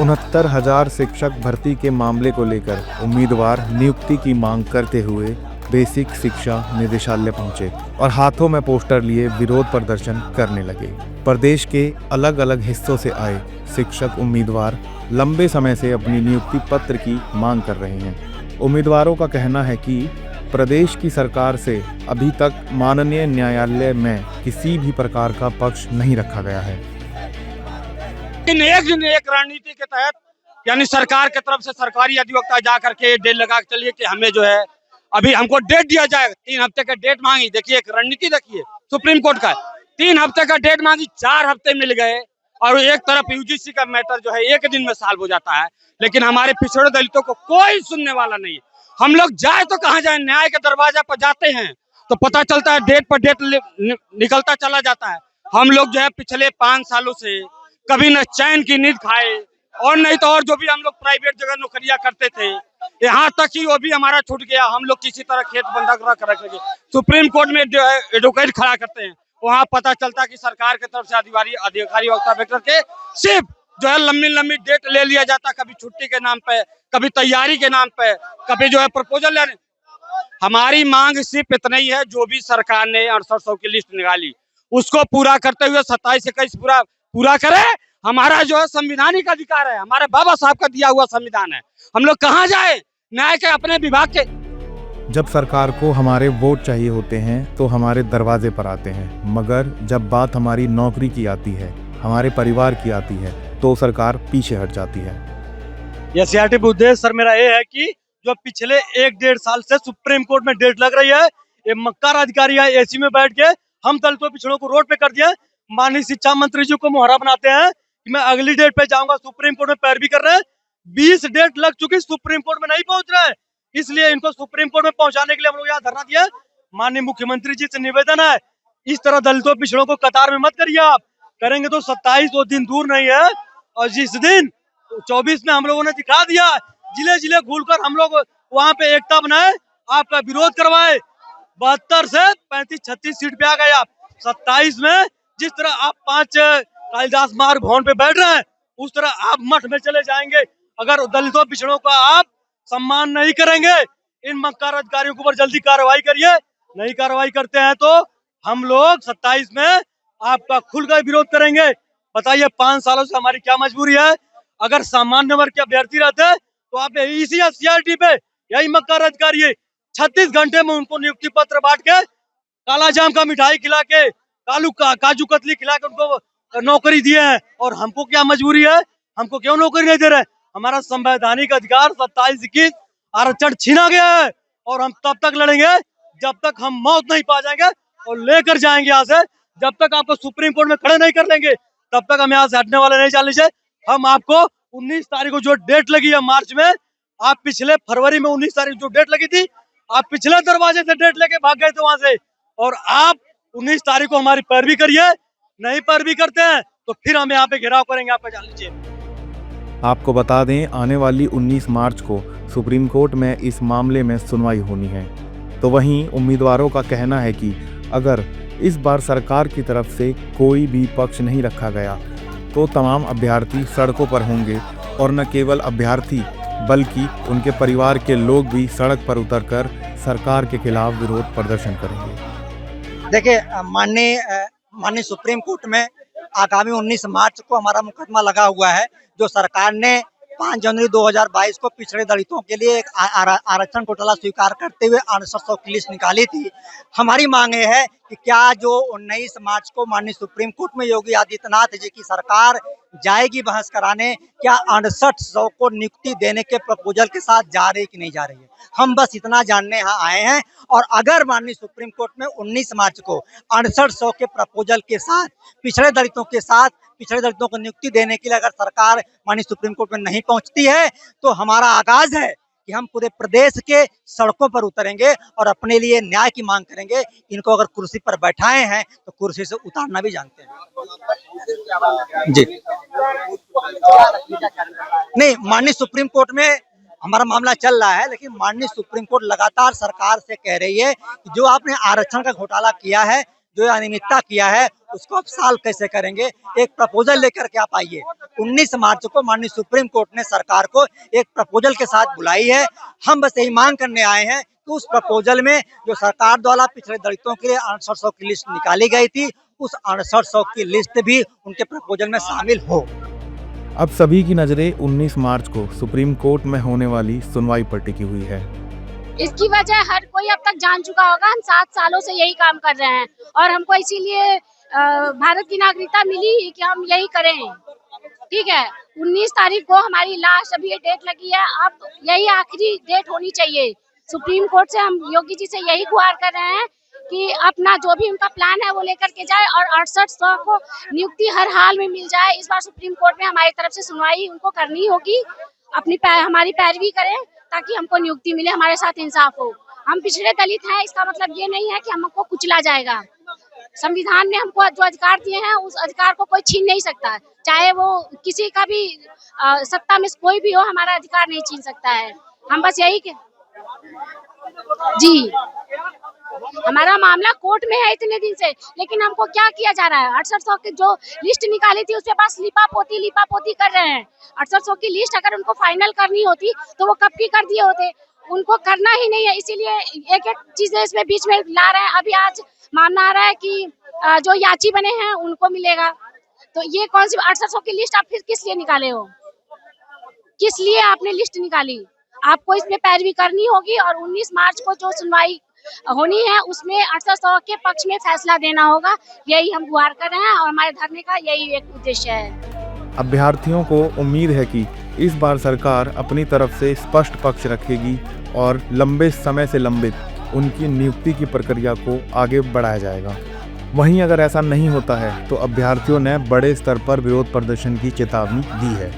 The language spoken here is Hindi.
69,000 शिक्षक भर्ती के मामले को लेकर उम्मीदवार नियुक्ति की मांग करते हुए बेसिक शिक्षा निदेशालय पहुंचे और हाथों में पोस्टर लिए विरोध प्रदर्शन करने लगे। प्रदेश के अलग अलग हिस्सों से आए शिक्षक उम्मीदवार लंबे समय से अपनी नियुक्ति पत्र की मांग कर रहे हैं। उम्मीदवारों का कहना है कि प्रदेश की सरकार से अभी तक माननीय न्यायालय में किसी भी प्रकार का पक्ष नहीं रखा गया है। एक दिन एक रणनीति के तहत यानी सरकार की तरफ से सरकारी अधिवक्ता जा करके डेट लगा के चलिए कि हमें जो है अभी हमको डेट दिया जाएगा। 3 हफ्ते का डेट मांगी। देखिए एक रणनीति देखिए सुप्रीम कोर्ट का 3 हफ्ते का डेट मांगी, 4 हफ्ते मिल गए और एक तरफ यूजीसी का मैटर जो है 1 दिन में सॉल्व हो जाता है, लेकिन हमारे पिछड़े दलितों को कोई सुनने वाला नहीं है। हम लोग जाए तो कहाँ जाए, न्याय के दरवाजा पर जाते हैं तो पता चलता है डेट पर डेट निकलता चला जाता है। हम लोग जो है पिछले 5 सालों से कभी न चैन की नींद खाए और नहीं तो और जो भी हम लोग प्राइवेट जगह नौकरियां करते थे, यहाँ तक ही वो भी हमारा छूट गया। हम लोग किसी तरह खेत बंधक रख रखे सुप्रीम कोर्ट में जो है एडवोकेट खड़ा करते हैं, वहाँ पता चलता है कि सरकार की तरफ से अधिकारी वक्ता के सिर्फ जो है लंबी डेट ले लिया जाता, कभी छुट्टी के नाम पे, कभी तैयारी के नाम पे, कभी जो है प्रपोजल लेने। हमारी मांग सिर्फ इतना ही है, जो भी सरकार ने 6800 की लिस्ट निकाली उसको पूरा करते हुए 27-21 पूरा करे। हमारा जो है संविधानिक अधिकार है, हमारे बाबा साहब का दिया हुआ संविधान है। हम लोग कहाँ जाए, न्याय के अपने विभाग के। जब सरकार को हमारे वोट चाहिए होते हैं तो हमारे दरवाजे पर आते हैं, मगर जब बात हमारी नौकरी की आती है, हमारे परिवार की आती है, तो सरकार पीछे हट जाती है। यह सीआरटी उद्देश्य सर मेरा ये है कि जो पिछले 1-1.5 साल से सुप्रीम कोर्ट में डेट लग रही है, ये मक्कार अधिकारी है एसी में बैठ के हम दलितों पिछड़ों को रोड पे कर दिया। माननीय शिक्षा मंत्री जी को मुहर्रा बनाते हैं कि मैं अगली डेट पे जाऊंगा, सुप्रीम कोर्ट में पैरवी कर रहे हैं। 20 डेट लग चुकी, सुप्रीम कोर्ट में नहीं पहुंच रहे हैं, इसलिए इनको सुप्रीम कोर्ट में पहुंचाने के लिए हम लोग यहाँ धरना दिया। माननीय मुख्यमंत्री जी से निवेदन है, इस तरह दलितों पिछड़ों को कतार में मत करिए। आप करेंगे तो 27 वो दिन दूर नहीं है, और जिस दिन 24 में हम लोगों ने दिखा दिया, जिले जिले घूमकर हम लोग वहाँ पे एकता बनाए, आपका विरोध करवाए। 72 से 35-36 सीट पे आ गए आप। 27 में जिस तरह आप 5 कालिदास मार्ग भवन पे बैठ रहे हैं, उस तरह आप मठ में चले जाएंगे। अगर दलितों पिछड़ों का आप सम्मान नहीं करेंगे, इन मक्कार अधिकारियों के ऊपर जल्दी कार्रवाई करिए। नहीं कार्रवाई करते हैं तो हम लोग 27 में आपका खुलकर विरोध करेंगे। बताइए 5 सालों से हमारी क्या मजबूरी है। अगर सामान्य वर्ग के अभ्यर्थी रहते तो आप इसी सीआरटी पे यही मक्कार अधिकारी 36 घंटे में उनको नियुक्ति पत्र बांट के, काला जाम का मिठाई खिला के, काजू कतली खिला के उनको नौकरी दिए हैं। और हमको क्या मजबूरी है, हमको क्यों नौकरी नहीं दे रहे? हमारा संवैधानिक अधिकार 27-21 आरक्षण छीना गया है, और हम तब तक लड़ेंगे जब तक हम मौत नहीं पा जाएंगे और लेकर जाएंगे यहाँ से। जब तक आपको सुप्रीम कोर्ट में खड़े नहीं कर लेंगे, तब तक हम यहाँ से हटने वाले नहीं। जान लीजिए, हम आपको 19 तारीख को जो डेट लगी है मार्च में, आप पिछले फरवरी में 19 तारीख जो डेट लगी थी, आप पिछले दरवाजे से डेट लेके भाग गए थे वहां से, और आप 19 तारीख को हमारी पैरवी करिए। नहीं पैरवी करते हैं तो फिर हम यहाँ पे घेराव करेंगे, आपका जान लीजिए। आपको बता दें, आने वाली 19 मार्च को सुप्रीम कोर्ट में इस मामले में सुनवाई होनी है। तो वहीं उम्मीदवारों का कहना है कि अगर इस बार सरकार की तरफ से कोई भी पक्ष नहीं रखा गया तो तमाम अभ्यर्थी सड़कों पर होंगे, और न केवल अभ्यर्थी बल्कि उनके परिवार के लोग भी सड़क पर उतरकर सरकार के खिलाफ विरोध प्रदर्शन करेंगे। देखिए, माननीय सुप्रीम कोर्ट में आगामी 19 मार्च को हमारा मुकदमा लगा हुआ है, जो सरकार ने 5 जनवरी 2022 को पिछड़े दलितों के लिए एक आरक्षण घोटाला स्वीकार करते हुए 6800 की लिस्ट निकाली थी। हमारी मांग ये है कि क्या जो 19 मार्च को माननीय सुप्रीम कोर्ट में योगी आदित्यनाथ जी की सरकार जाएगी बहस कराने, क्या 6800 को नियुक्ति देने के प्रपोजल के साथ जा रही कि नहीं जा रही है। हम बस इतना जानने यहाँ आए हैं, और अगर माननीय सुप्रीम कोर्ट में 19 मार्च को 6800 के प्रपोजल के साथ पिछड़े दलितों को नियुक्ति देने के लिए अगर सरकार माननीय सुप्रीम कोर्ट में नहीं पहुंचती है, तो हमारा आगाज है कि हम पूरे प्रदेश के सड़कों पर उतरेंगे और अपने लिए न्याय की मांग करेंगे। इनको अगर कुर्सी पर बैठाए हैं तो कुर्सी से उतारना भी जानते हैं जी। नहीं, माननीय सुप्रीम कोर्ट में हमारा मामला चल रहा है, लेकिन माननीय सुप्रीम कोर्ट लगातार सरकार से कह रही है कि जो आपने आरक्षण का घोटाला किया है, जो अनियमितता किया है, उसको आप सॉल्व कैसे करेंगे। एक प्रपोजल लेकर के आप आइए, 19 मार्च को माननीय सुप्रीम कोर्ट ने सरकार को एक प्रपोजल के साथ बुलाई है। हम बस यही मांग करने आए हैं कि उस प्रपोजल में जो सरकार द्वारा पिछड़े दलितों के लिए 6800 की लिस्ट निकाली गई थी, उस 6800 की लिस्ट भी उनके प्रपोजल में शामिल हो। अब सभी की नज़रें 19 मार्च को सुप्रीम कोर्ट में होने वाली सुनवाई पर टिकी हुई है। इसकी वजह हर कोई अब तक जान चुका होगा, हम 7 सालों से यही काम कर रहे हैं और हमको इसीलिए भारत की नागरिकता मिली कि हम यही करें। ठीक है, 19 तारीख को हमारी लास्ट अभी ये डेट लगी है, अब यही आखिरी डेट होनी चाहिए। सुप्रीम कोर्ट से हम योगी जी से यही गुहार कर रहे हैं कि अपना जो भी उनका प्लान है वो लेकर के जाए और 6800 को नियुक्ति हर हाल में मिल जाए। इस बार सुप्रीम कोर्ट में हमारी तरफ से सुनवाई उनको करनी होगी, हमारी पैरवी करें ताकि हमको नियुक्ति मिले, हमारे साथ इंसाफ हो। हम पिछड़े दलित हैं, इसका मतलब ये नहीं है कि हमको कुचला जाएगा। संविधान ने हमको जो अधिकार दिए हैं उस अधिकार को कोई छीन नहीं सकता, चाहे वो किसी का भी सत्ता में कोई भी हो, हमारा अधिकार नहीं छीन सकता है। हम बस यही जी, हमारा मामला कोर्ट में है इतने दिन से, लेकिन हमको क्या किया जा रहा है? 6800 की जो लिस्ट निकाली थी उसके पास लिपापोती कर रहे हैं। 6800 की लिस्ट अगर उनको फाइनल करनी होती तो वो कब की कर दिए होते, उनको करना ही नहीं है, इसीलिए एक एक चीजें इसमें बीच में ला रहे हैं। अभी आज मानना आ रहा है कि जो याची बने हैं उनको मिलेगा, तो ये कौन सी 6800 की लिस्ट आप फिर किस लिए निकाले हो? किस लिए आपने लिस्ट निकाली? आपको इसमें पैरवी करनी होगी और 19 मार्च को जो सुनवाई होनी है उसमें 6800 के पक्ष में फैसला देना होगा। यही हम गुहार कर रहे हैं और हमारे धरने का यही एक उद्देश्य है। अभ्यर्थियों को उम्मीद है कि इस बार सरकार अपनी तरफ से स्पष्ट पक्ष रखेगी और लंबे समय से लंबित उनकी नियुक्ति की प्रक्रिया को आगे बढ़ाया जाएगा। वहीं अगर ऐसा नहीं होता है तो अभ्यर्थियों ने बड़े स्तर पर विरोध प्रदर्शन की चेतावनी दी है।